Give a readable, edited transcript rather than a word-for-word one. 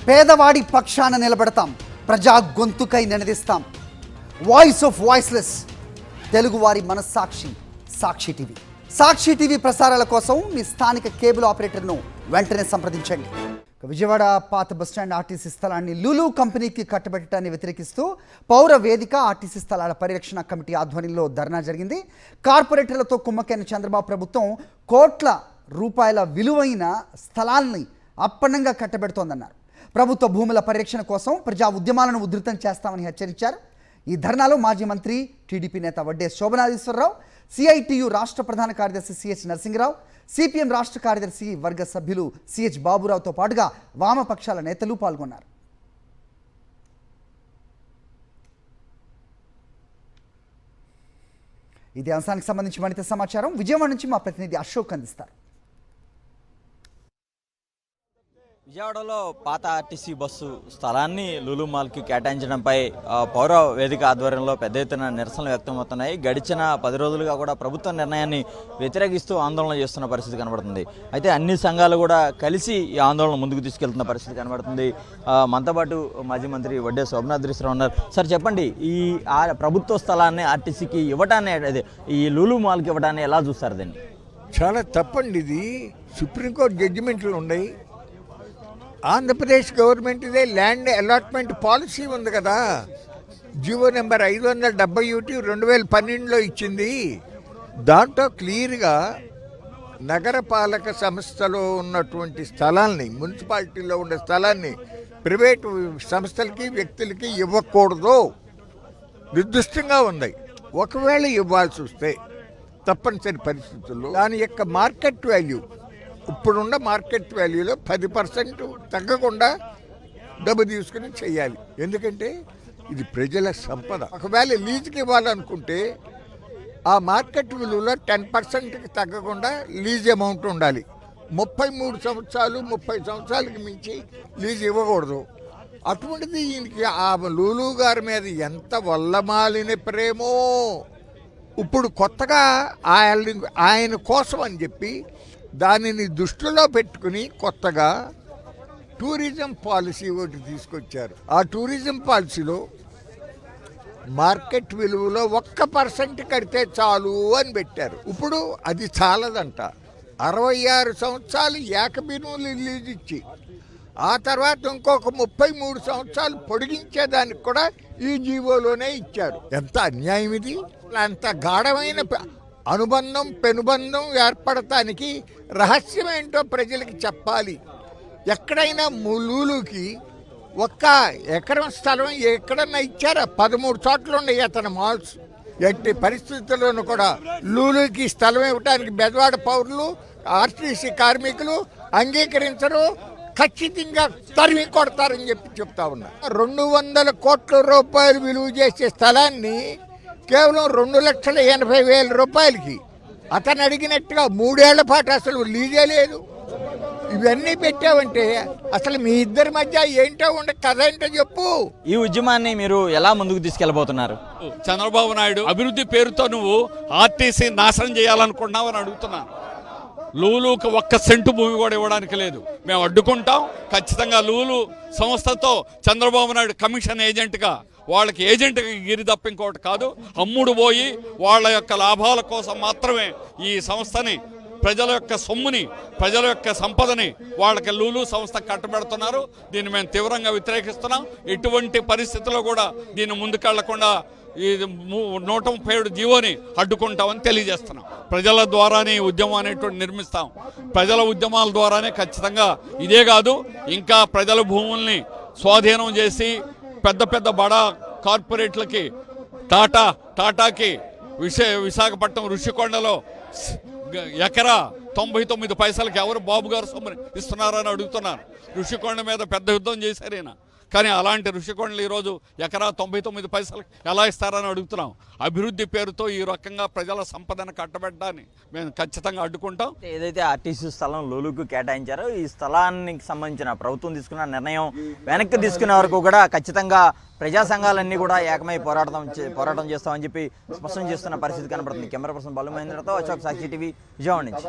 పేదవాడి పక్షాన నిలబడతాం, ప్రజా గొంతుకై నినదిస్తాం. వాయిస్ ఆఫ్ వాయిస్లెస్, తెలుగువారి మనస్సాక్షి సాక్షి టీవీ. సాక్షి టీవీ ప్రసారాల కోసం మీ స్థానిక కేబుల్ ఆపరేటర్ను వెంటనే సంప్రదించండి. విజయవాడ పాత బస్టాండ్ ఆర్టీసీ స్థలాన్ని లులు కంపెనీకి కట్టబెట్టడాన్ని వ్యతిరేకిస్తూ పౌర వేదిక ఆర్టీసీ స్థలాల పరిరక్షణ కమిటీ ఆధ్వర్యంలో ధర్నా జరిగింది. కార్పొరేటర్లతో కుమ్మక్కైన చంద్రబాబు ప్రభుత్వం కోట్ల రూపాయల విలువైన స్థలాల్ని అప్పనంగా కట్టబెడుతోందన్నారు. ప్రభుత్వ భూముల పరిరక్షణ కోసం ప్రజా ఉద్యమాలను ఉధృతం చేస్తామని హెచ్చరించారు. ఈ ధర్నాలో మాజీ మంత్రి టీడీపీ నేత వడ్డే శోభనాధీశ్వరరావు, సిఐటియు రాష్ట్ర ప్రధాన కార్యదర్శి సిహెచ్ నరసింహరావు, సిపిఎం రాష్ట్ర కార్యదర్శి వర్గ సభ్యులు సిహెచ్ బాబురావుతో పాటుగా వామపక్షాల నేతలు పాల్గొన్నారు. ఇదే అంశానికి సంబంధించి మరింత సమాచారం విజయవాడ నుంచి మా ప్రతినిధి అశోక్ అందిస్తారు. విజయవాడలో పాత ఆర్టీసీ బస్సు స్థలాన్ని లులు మాల్కి కేటాయించడంపై పౌర వేదిక ఆధ్వర్యంలో పెద్ద ఎత్తున నిరసనలు వ్యక్తమవుతున్నాయి. గడిచిన 10 రోజులుగా కూడా ప్రభుత్వ నిర్ణయాన్ని వ్యతిరేకిస్తూ ఆందోళన చేస్తున్న పరిస్థితి కనబడుతుంది. అయితే అన్ని సంఘాలు కూడా కలిసి ఈ ఆందోళన ముందుకు తీసుకెళ్తున్న పరిస్థితి కనబడుతుంది. మనతో పాటు మాజీ మంత్రి వడ్డే శోభనాధీశ్వరరావు ఉన్నారు. సార్ చెప్పండి, ఈ ప్రభుత్వ స్థలాన్ని ఆర్టీసీకి ఇవ్వటాన్ని, అదే ఈ లులు మాల్కి ఇవ్వటాన్ని ఎలా చూస్తారు? దీన్ని చాలా తప్పండి. ఇది సుప్రీంకోర్టు జడ్జిమెంట్లు ఉన్నాయి. ఆంధ్రప్రదేశ్ గవర్నమెంట్ ఇదే ల్యాండ్ అలాట్మెంట్ పాలసీ ఉంది కదా, జీవో నెంబర్ 571 2012లో ఇచ్చింది. దాంట్లో క్లియర్గా నగరపాలక సంస్థలో ఉన్నటువంటి స్థలాల్ని, మున్సిపాలిటీలో ఉన్న స్థలాన్ని ప్రైవేటు సంస్థలకి వ్యక్తులకి ఇవ్వకూడదు నిర్దిష్టంగా ఉంది. ఒకవేళ ఇవ్వాల్సి వస్తే తప్పనిసరి పరిస్థితుల్లో దాని యొక్క మార్కెట్ వాల్యూ, ఇప్పుడున్న మార్కెట్ వాల్యూలో 10% తగ్గకుండా డబ్బు తీసుకుని చేయాలి. ఎందుకంటే ఇది ప్రజల సంపద. ఒకవేళ లీజుకి ఇవ్వాలనుకుంటే ఆ మార్కెట్ విలువలో 10%కి తగ్గకుండా లీజ్ అమౌంట్ ఉండాలి. 33 సంవత్సరాలు 30 సంవత్సరాలకి మించి లీజ్ ఇవ్వకూడదు. అటువంటిది ఈయనకి ఆ లూలు గారి మీద ఎంత వల్లమాలిన ప్రేమో. ఇప్పుడు కొత్తగా ఆయన కోసం అని చెప్పి దానిని దృష్టిలో పెట్టుకుని కొత్తగా టూరిజం పాలసీ ఒకటి తీసుకొచ్చారు. ఆ టూరిజం పాలసీలో మార్కెట్ విలువలో 1% కడితే చాలు అని పెట్టారు. ఇప్పుడు అది చాలదంట. 66 సంవత్సరాలు ఏకబినువులు రిలీజ్ ఇచ్చి ఆ తర్వాత ఇంకొక 33 సంవత్సరాలు పొడిగించేదానికి కూడా ఈ జీవోలోనే ఇచ్చారు. ఎంత అన్యాయం ఇది! అంత గాఢమైన అనుబంధం పెనుబంధం ఏర్పడటానికి రహస్యం ఏంటో ప్రజలకి చెప్పాలి. ఎక్కడైనా లూలుకి 1 ఎకరం స్థలం ఎక్కడన్నా ఇచ్చారా? 13 చోట్ల ఉన్నాయి అతని మాల్స్. ఎట్టి పరిస్థితుల్లోనూ కూడా లూలుకి స్థలం ఇవ్వడానికి బెజవాడ పౌరులు, ఆర్టీసీ కార్మికులు అంగీకరించరు. ఖచ్చితంగా తరిమి కొడతారని చెప్తా ఉన్నా. 200 కోట్ల రూపాయలు విలువ చేసే స్థలాన్ని కేవలం 2,80,000 రూపాయలకి అతను అడిగినట్టుగా 3 ఏళ్ల పాటు అసలు లీజే లేదు. ఇవన్నీ పెట్టావంటే అసలు మీ ఇద్దరి మధ్య ఏంటో ఉండే కథ ఏంటో చెప్పు. ఈ ఉద్యమాన్ని మీరు ఎలా ముందుకు తీసుకెళ్లబోతున్నారు? చంద్రబాబు నాయుడు అభివృద్ధి పేరుతో నువ్వు ఆర్టీసీ నాశనం చేయాలనుకుంటున్నావు అని అడుగుతున్నాను. లూలుకి 1 సెంటు భూమి కూడా ఇవ్వడానికి లేదు. మేము అడ్డుకుంటాం ఖచ్చితంగా. లూలు సంస్థతో చంద్రబాబు నాయుడు కమిషన్ ఏజెంట్గా, వాళ్ళకి ఏజెంట్గా గిరి తప్ప ఇంకోటి కాదు. అమ్ముడు పోయి వాళ్ళ యొక్క లాభాల కోసం మాత్రమే ఈ సంస్థని, ప్రజల యొక్క సొమ్ముని, ప్రజల యొక్క సంపదని వాళ్ళకి లూలు సంస్థ కట్టబెడుతున్నారు. దీన్ని మేము తీవ్రంగా వ్యతిరేకిస్తున్నాం. ఎటువంటి పరిస్థితుల్లో కూడా దీన్ని ముందుకెళ్లకుండా ఈ 137 జీవోని అడ్డుకుంటామని తెలియజేస్తున్నాం. ప్రజల ద్వారానే ఉద్యమం అనేటువంటి నిర్మిస్తాం. ప్రజల ఉద్యమాల ద్వారానే ఖచ్చితంగా. ఇదే కాదు, ఇంకా ప్రజల భూముల్ని స్వాధీనం చేసి పెద్ద పెద్ద బడా కార్పొరేట్లకి, టాటాకి విశాఖపట్నం ఋషికొండలో ఎకరా 99 పైసలకి ఎవరు బాబు గారు సొమ్ముని ఇస్తున్నారని అడుగుతున్నారు. ఋషికొండ మీద పెద్ద యుద్ధం చేశారు ఈయన. కానీ అలాంటి ఋషికొండలు ఈరోజు ఎకరా 99 పైసలకి ఎలా ఇస్తారని అడుగుతున్నాం. అభివృద్ధి పేరుతో ఈ రకంగా ప్రజల సంపదను కట్టబెట్టడాన్ని మేము ఖచ్చితంగా అడ్డుకుంటాం. ఏదైతే ఆర్టీసీ స్థలం లూలుకు కేటాయించారో ఈ స్థలానికి సంబంధించిన ప్రభుత్వం తీసుకున్న నిర్ణయం వెనక్కి తీసుకునే వరకు కూడా ఖచ్చితంగా ప్రజా సంఘాలన్నీ కూడా ఏకమై పోరాటం చేస్తామని చెప్పి స్పష్టం చేస్తున్న పరిస్థితి కనబడుతుంది. కెమెరా పర్సన్ బాలు మహేంద్రతో అశోక్, సాక్షి టీవీ, విజయవాడ నుంచి.